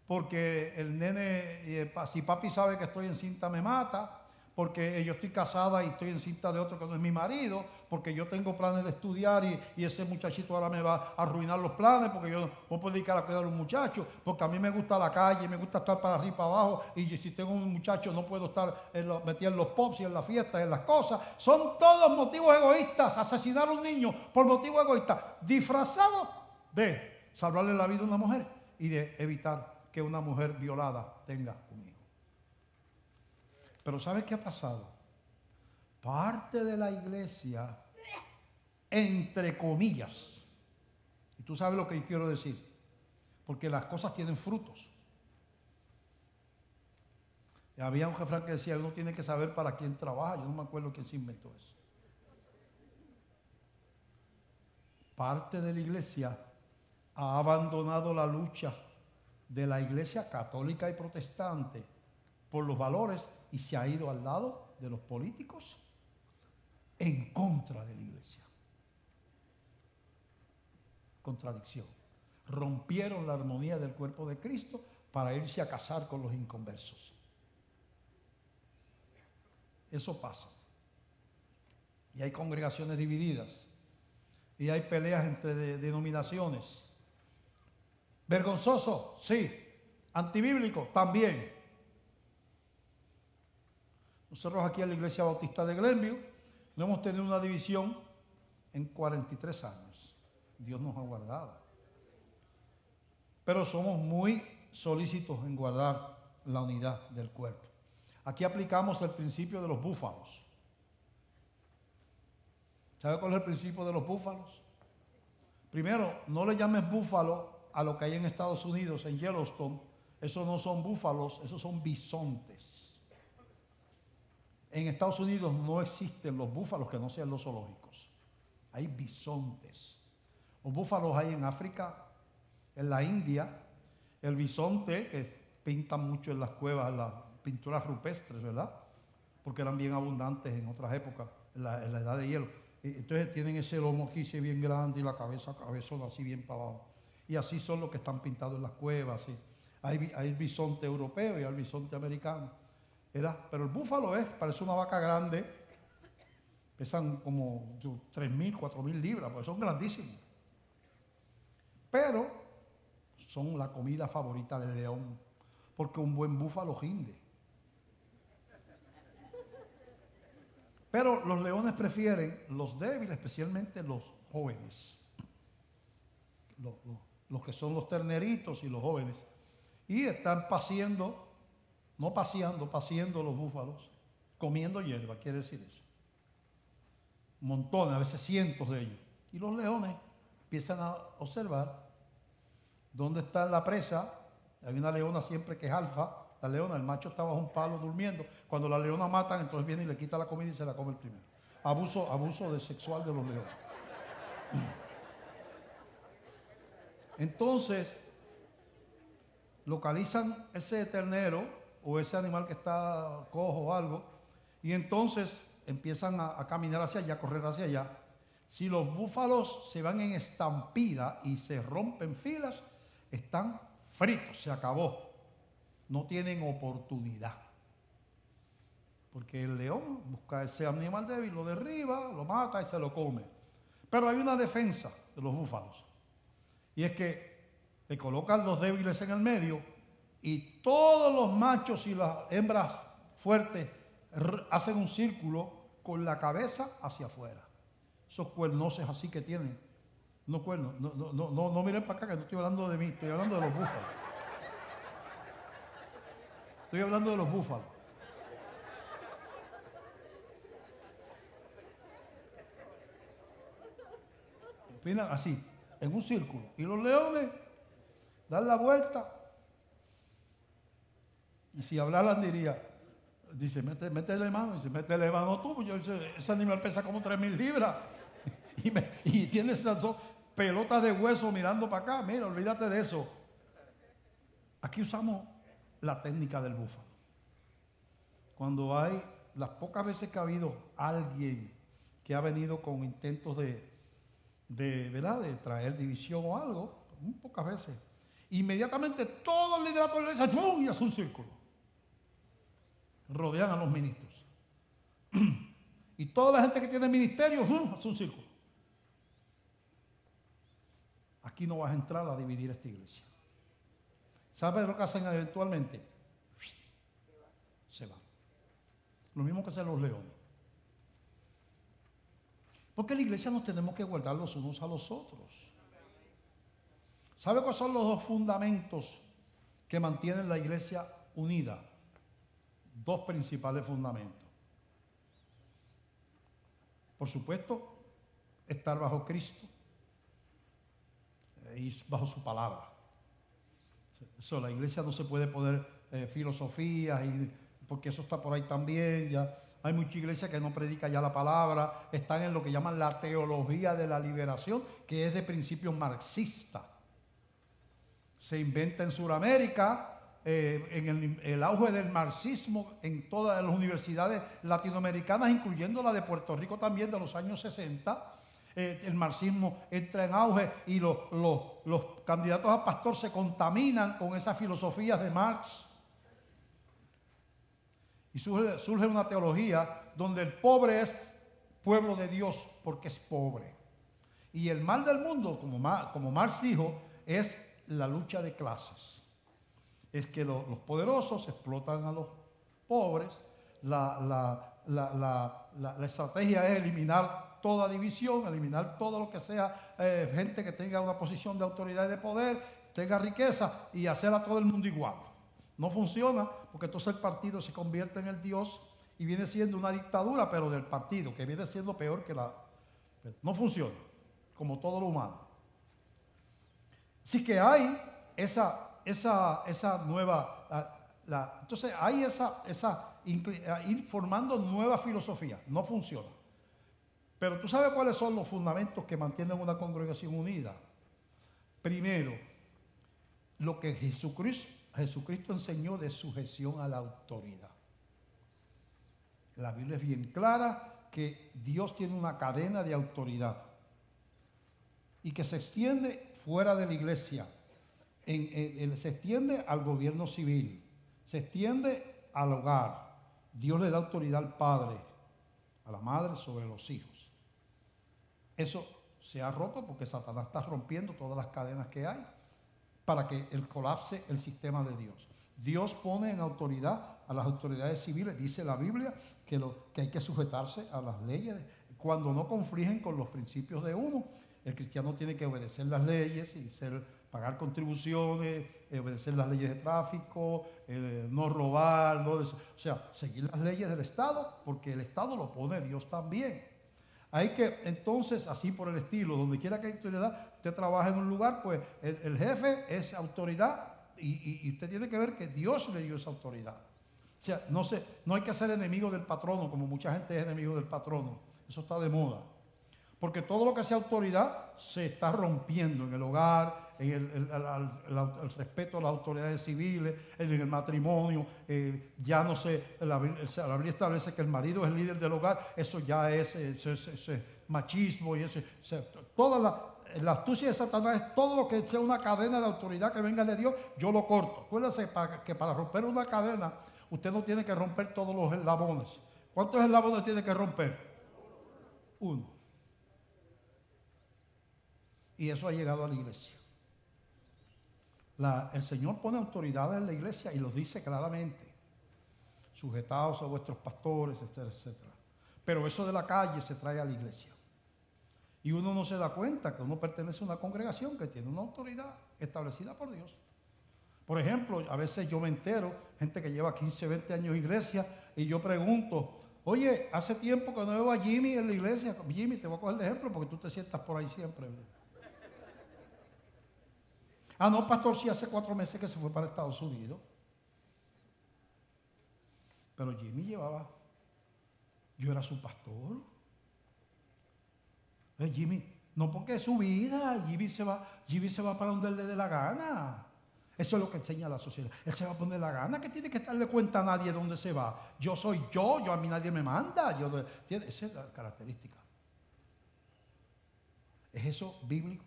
Porque el nene, si papi sabe que estoy encinta me mata, porque yo estoy casada y estoy encinta de otro que no es mi marido, porque yo tengo planes de estudiar y ese muchachito ahora me va a arruinar los planes, porque yo no puedo dedicar a cuidar a un muchacho, porque a mí me gusta la calle, me gusta estar para arriba y para abajo, y si tengo un muchacho no puedo estar metido en los pops y en las fiestas, en las cosas. Son todos motivos egoístas. Asesinar a un niño por motivos egoístas, disfrazados de salvarle la vida a una mujer y de evitar que una mujer violada tenga un hijo. Pero ¿sabes qué ha pasado? Parte de la iglesia, entre comillas, y tú sabes lo que yo quiero decir, porque las cosas tienen frutos. Y había un refrán que decía, uno tiene que saber para quién trabaja. Yo no me acuerdo quién se inventó eso. Parte de la iglesia ha abandonado la lucha de la iglesia católica y protestante por los valores y se ha ido al lado de los políticos en contra de la iglesia. Contradicción. Rompieron la armonía del cuerpo de Cristo para irse a casar con los inconversos. Eso pasa. Y hay congregaciones divididas. Y hay peleas entre denominaciones. Vergonzoso, sí. Antibíblico, también. Nosotros aquí en la Iglesia Bautista de Glenview no hemos tenido una división en 43 años. Dios nos ha guardado. Pero somos muy solícitos en guardar la unidad del cuerpo. Aquí aplicamos el principio de los búfalos. ¿Sabe cuál es el principio de los búfalos? Primero, no le llames búfalo a lo que hay en Estados Unidos, en Yellowstone. Esos no son búfalos, esos son bisontes. En Estados Unidos no existen los búfalos que no sean los zoológicos. Hay bisontes. Los búfalos hay en África, en la India. El bisonte, que pintan mucho en las cuevas, en las pinturas rupestres, ¿verdad? Porque eran bien abundantes en otras épocas, en la edad de hielo. Entonces tienen ese lomo aquí así bien grande y la cabezona así bien para abajo. Y así son los que están pintados en las cuevas. ¿Sí? Hay bisonte europeo y hay bisonte americano. Pero el búfalo parece una vaca grande. Pesan como 3.000, 4.000 libras, pues son grandísimos. Pero son la comida favorita del león, porque un buen búfalo rinde. Pero los leones prefieren los débiles, especialmente los jóvenes. Los que son los terneritos y los jóvenes. Y están paciendo los búfalos, comiendo hierba, quiere decir eso. Montones, a veces cientos de ellos. Y los leones empiezan a observar dónde está la presa. Hay una leona siempre que es alfa. La leona, el macho está bajo un palo durmiendo. Cuando la leona matan, entonces viene y le quita la comida y se la come el primero. Abuso sexual de los leones. Entonces, localizan ese ternero o ese animal que está cojo o algo, y entonces empiezan a caminar hacia allá, a correr hacia allá. Si los búfalos se van en estampida y se rompen filas, están fritos, se acabó. No tienen oportunidad. Porque el león busca ese animal débil, lo derriba, lo mata y se lo come. Pero hay una defensa de los búfalos. Y es que le colocan los débiles en el medio y todos los machos y las hembras fuertes hacen un círculo con la cabeza hacia afuera. Esos cuernoses así que tienen. No cuernos. No miren para acá que no estoy hablando de mí, estoy hablando de los búfalos. Estoy hablando de los búfalos. Opinan así, en un círculo. Y los leones dan la vuelta. Y si hablaran dice, métele mano. Dice, métele mano tú. Ese animal pesa como 3.000 libras. Y tiene esas dos pelotas de hueso mirando para acá. Mira, olvídate de eso. Aquí usamos la técnica del búfalo. Cuando hay, las pocas veces que ha habido alguien que ha venido con intentos ¿verdad? De traer división o algo, muy pocas veces, inmediatamente todo el liderato de la iglesia ¡pum! Y hace un círculo. Rodean a los ministros. Y toda la gente que tiene ministerio, hace un círculo. Aquí no vas a entrar a dividir esta iglesia. ¿Sabes lo que hacen eventualmente? Se van. Lo mismo que hacen los leones. Porque en la iglesia nos tenemos que guardar los unos a los otros. ¿Sabe cuáles son los dos fundamentos que mantienen la iglesia unida? Dos principales fundamentos. Por supuesto, estar bajo Cristo y bajo su palabra. Eso, la iglesia no se puede poner filosofías, porque eso está por ahí también. Ya hay mucha iglesia que no predica ya la palabra, están en lo que llaman la teología de la liberación, que es de principio marxista. Se inventa en Sudamérica, en el auge del marxismo en todas las universidades latinoamericanas, incluyendo la de Puerto Rico también de los años 60. El marxismo entra en auge y los candidatos a pastor se contaminan con esas filosofías de Marx. Y surge una teología donde el pobre es pueblo de Dios porque es pobre. Y el mal del mundo, como Marx dijo, es la lucha de clases. Es que los poderosos explotan a los pobres. La estrategia es eliminar toda división, eliminar todo lo que sea gente que tenga una posición de autoridad y de poder, tenga riqueza y hacer a todo el mundo igual. No funciona porque entonces el partido se convierte en el Dios y viene siendo una dictadura, pero del partido, que viene siendo peor que la... No funciona, como todo lo humano. Así que hay esa nueva... entonces hay ir formando nueva filosofía. No funciona. Pero tú sabes cuáles son los fundamentos que mantienen una congregación unida. Primero, lo que Jesucristo enseñó de sujeción a la autoridad. La Biblia es bien clara que Dios tiene una cadena de autoridad y que se extiende fuera de la iglesia, se extiende al gobierno civil, se extiende al hogar. Dios le da autoridad al padre, a la madre sobre los hijos. Eso se ha roto porque Satanás está rompiendo todas las cadenas que hay para que colapse el sistema de Dios. Dios pone en autoridad a las autoridades civiles. Dice la Biblia que hay que sujetarse a las leyes cuando no confligen con los principios de uno. El cristiano tiene que obedecer las leyes y pagar contribuciones, obedecer las leyes de tráfico, no robar, o sea, seguir las leyes del Estado, porque el Estado lo pone Dios también. Hay que, entonces, así por el estilo, donde quiera que hay autoridad, usted trabaja en un lugar, pues el jefe es autoridad y usted tiene que ver que Dios le dio esa autoridad. O sea, no hay que ser enemigo del patrono, como mucha gente es enemigo del patrono. Eso está de moda. Porque todo lo que sea autoridad se está rompiendo en el hogar, en el respeto a las autoridades civiles, en el matrimonio. Ya no sé, la Biblia establece que el marido es el líder del hogar. Eso ya es machismo y eso. Toda la astucia de Satanás es todo lo que sea una cadena de autoridad que venga de Dios, yo lo corto. Acuérdense que para romper una cadena, usted no tiene que romper todos los eslabones. ¿Cuántos eslabones tiene que romper? Uno. Y eso ha llegado a la iglesia. El Señor pone autoridades en la iglesia y los dice claramente. Sujetaos a vuestros pastores, etcétera, etcétera. Pero eso de la calle se trae a la iglesia. Y uno no se da cuenta que uno pertenece a una congregación que tiene una autoridad establecida por Dios. Por ejemplo, a veces yo me entero, gente que lleva 15, 20 años en iglesia, y yo pregunto, oye, hace tiempo que no veo a Jimmy en la iglesia. Jimmy, te voy a coger de ejemplo porque tú te sientas por ahí siempre. Ah, no, pastor, sí, hace 4 meses que se fue para Estados Unidos. Pero Jimmy yo era su pastor. Jimmy, no porque es su vida, Jimmy se va para donde él le dé la gana. Eso es lo que enseña la sociedad. Él se va a poner la gana, que tiene que darle cuenta a nadie de dónde se va. Yo soy yo a mí nadie me manda. Esa es la característica. ¿Es eso bíblico?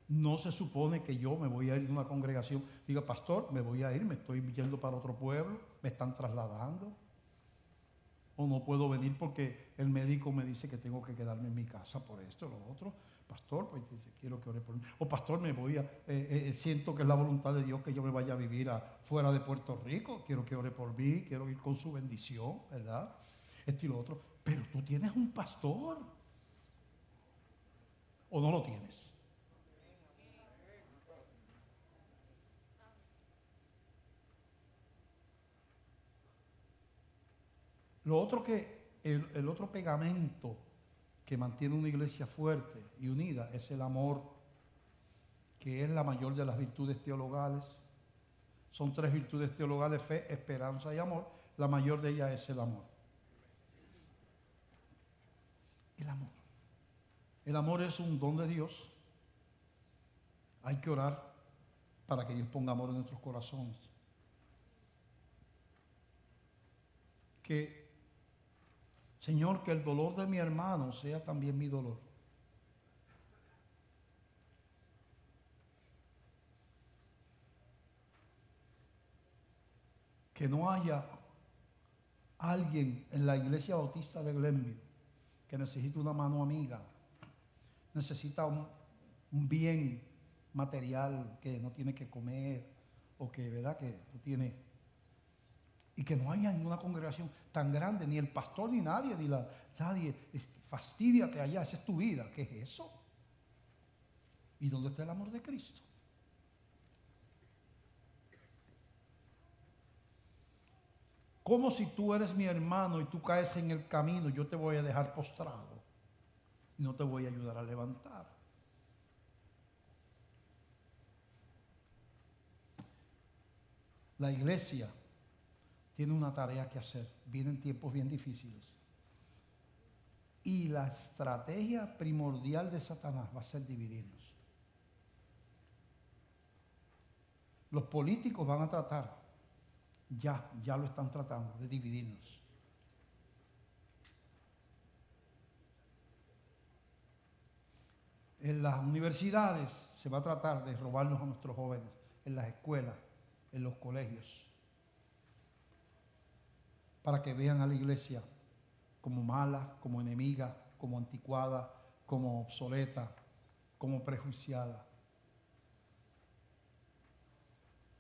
No se supone que yo me voy a ir de una congregación. Diga, pastor, me voy a ir, me estoy yendo para otro pueblo, me están trasladando. O no puedo venir porque el médico me dice que tengo que quedarme en mi casa por esto, lo otro. Pastor, pues quiero que ore por mí. O pastor, me voy siento que es la voluntad de Dios que yo me vaya a vivir fuera de Puerto Rico. Quiero que ore por mí, quiero ir con su bendición, ¿verdad? Esto y lo otro. Pero tú tienes un pastor. ¿O no lo tienes? Lo otro el otro pegamento que mantiene una iglesia fuerte y unida es el amor, que es la mayor de las virtudes teologales. Son 3 virtudes teologales: fe, esperanza y amor. La mayor de ellas es el amor. El amor. El amor es un don de Dios. Hay que orar para que Dios ponga amor en nuestros corazones. Señor, que el dolor de mi hermano sea también mi dolor. Que no haya alguien en la iglesia bautista de Glenview que necesita una mano amiga, necesita un bien material, que no tiene que comer, o que, ¿verdad?, que no tiene. Y que no haya ninguna congregación tan grande, ni el pastor, ni nadie, nadie. Fastídiate allá, esa es tu vida. ¿Qué es eso? ¿Y dónde está el amor de Cristo? Como si tú eres mi hermano y tú caes en el camino, yo te voy a dejar postrado y no te voy a ayudar a levantar. La iglesia tiene una tarea que hacer. Vienen tiempos bien difíciles. Y la estrategia primordial de Satanás va a ser dividirnos. Los políticos van a tratar, ya lo están tratando, de dividirnos. En las universidades se va a tratar de robarnos a nuestros jóvenes, en las escuelas, en los colegios, para que vean a la iglesia como mala, como enemiga, como anticuada, como obsoleta, como prejuiciada.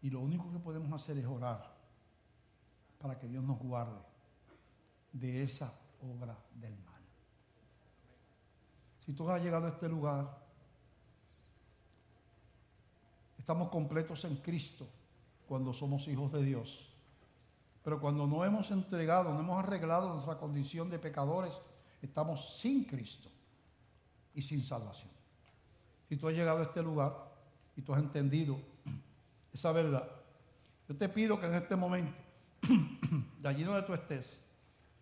Y lo único que podemos hacer es orar para que Dios nos guarde de esa obra del mal. Si tú has llegado a este lugar, estamos completos en Cristo cuando somos hijos de Dios. Pero cuando no hemos entregado, no hemos arreglado nuestra condición de pecadores, estamos sin Cristo y sin salvación. Si tú has llegado a este lugar y tú has entendido esa verdad, yo te pido que en este momento, de allí donde tú estés,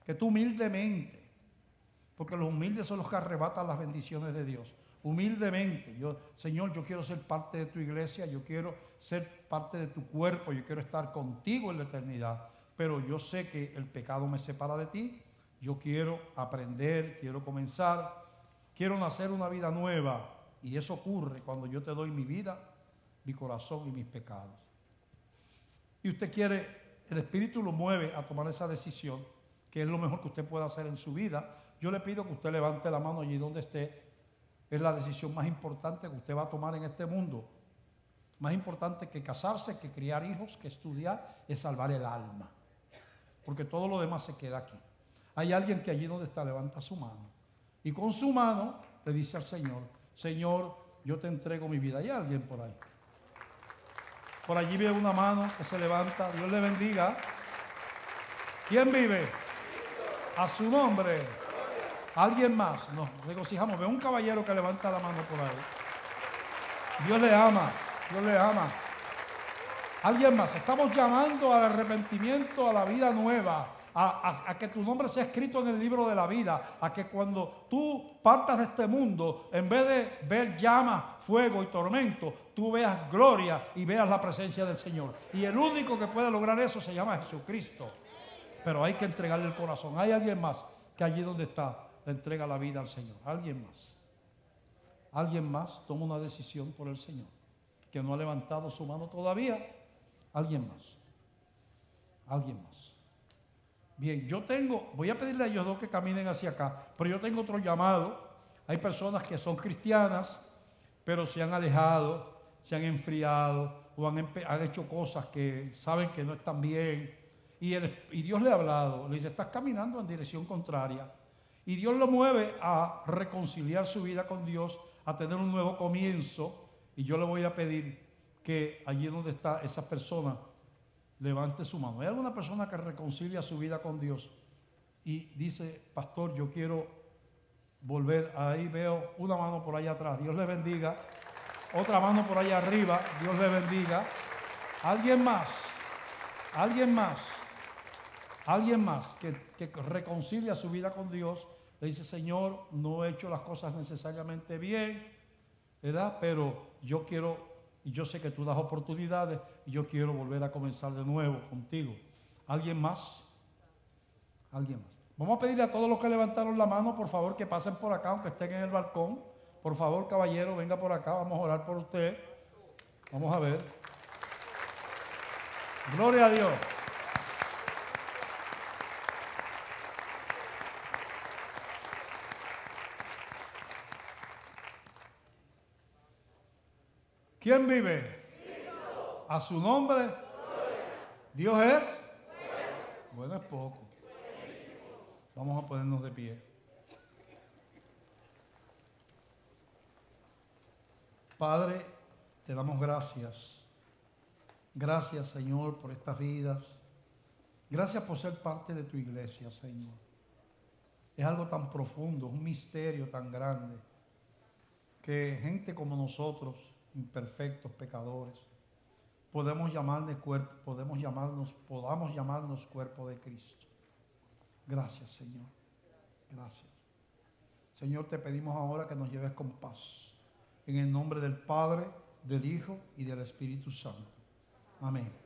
que tú humildemente, porque los humildes son los que arrebatan las bendiciones de Dios, humildemente, Señor, yo quiero ser parte de tu iglesia, yo quiero ser parte de tu cuerpo, yo quiero estar contigo en la eternidad. Pero yo sé que el pecado me separa de ti. Yo quiero aprender, quiero comenzar, quiero nacer una vida nueva. Y eso ocurre cuando yo te doy mi vida, mi corazón y mis pecados. Y usted quiere, el Espíritu lo mueve a tomar esa decisión, que es lo mejor que usted pueda hacer en su vida. Yo le pido que usted levante la mano allí donde esté. Es la decisión más importante que usted va a tomar en este mundo. Más importante que casarse, que criar hijos, que estudiar, es salvar el alma. Porque todo lo demás se queda aquí. Hay alguien que allí donde está levanta su mano y con su mano le dice al Señor: Señor, yo te entrego mi vida. Hay alguien por ahí. Por allí veo una mano que se levanta. Dios le bendiga. ¿Quién vive? A su nombre. ¿Alguien más? Nos regocijamos. Veo un caballero que levanta la mano por ahí. Dios le ama. Dios le ama. Alguien más. Estamos llamando al arrepentimiento, a la vida nueva, a que tu nombre sea escrito en el libro de la vida, a que cuando tú partas de este mundo, en vez de ver llama, fuego y tormento, tú veas gloria y veas la presencia del Señor. Y el único que puede lograr eso se llama Jesucristo. Pero hay que entregarle el corazón. Hay alguien más que allí donde está le entrega la vida al Señor. Alguien más. Alguien más toma una decisión por el Señor, que no ha levantado su mano todavía. Alguien más. Alguien más. Bien, voy a pedirle a ellos dos que caminen hacia acá, pero yo tengo otro llamado. Hay personas que son cristianas, pero se han alejado, se han enfriado o han hecho cosas que saben que no están bien. Y Dios le ha hablado, le dice, estás caminando en dirección contraria. Y Dios lo mueve a reconciliar su vida con Dios, a tener un nuevo comienzo. Y yo le voy a pedir que allí donde está esa persona, levante su mano. ¿Hay alguna persona que reconcilia su vida con Dios y dice, pastor, yo quiero volver? Ahí veo una mano por allá atrás, Dios le bendiga. Otra mano por allá arriba, Dios le bendiga. ¿Alguien más? ¿Alguien más? Alguien más que reconcilia su vida con Dios, le dice, Señor, no he hecho las cosas necesariamente bien, ¿verdad? Pero yo quiero, y yo sé que tú das oportunidades, y yo quiero volver a comenzar de nuevo contigo. ¿Alguien más? ¿Alguien más? Vamos a pedirle a todos los que levantaron la mano, por favor, que pasen por acá, aunque estén en el balcón. Por favor, caballero, venga por acá, vamos a orar por usted. Vamos a ver. Gloria a Dios. ¿Quién vive? Cristo. A su nombre. Gloria. Dios es. Bueno, es poco. Vamos a ponernos de pie. Padre, te damos gracias. Gracias, Señor, por estas vidas. Gracias por ser parte de tu iglesia, Señor. Es algo tan profundo, un misterio tan grande, que gente como nosotros, imperfectos, pecadores, podamos llamarnos cuerpo de Cristo. Gracias, Señor. Gracias. Señor, te pedimos ahora que nos lleves con paz. En el nombre del Padre, del Hijo y del Espíritu Santo. Amén.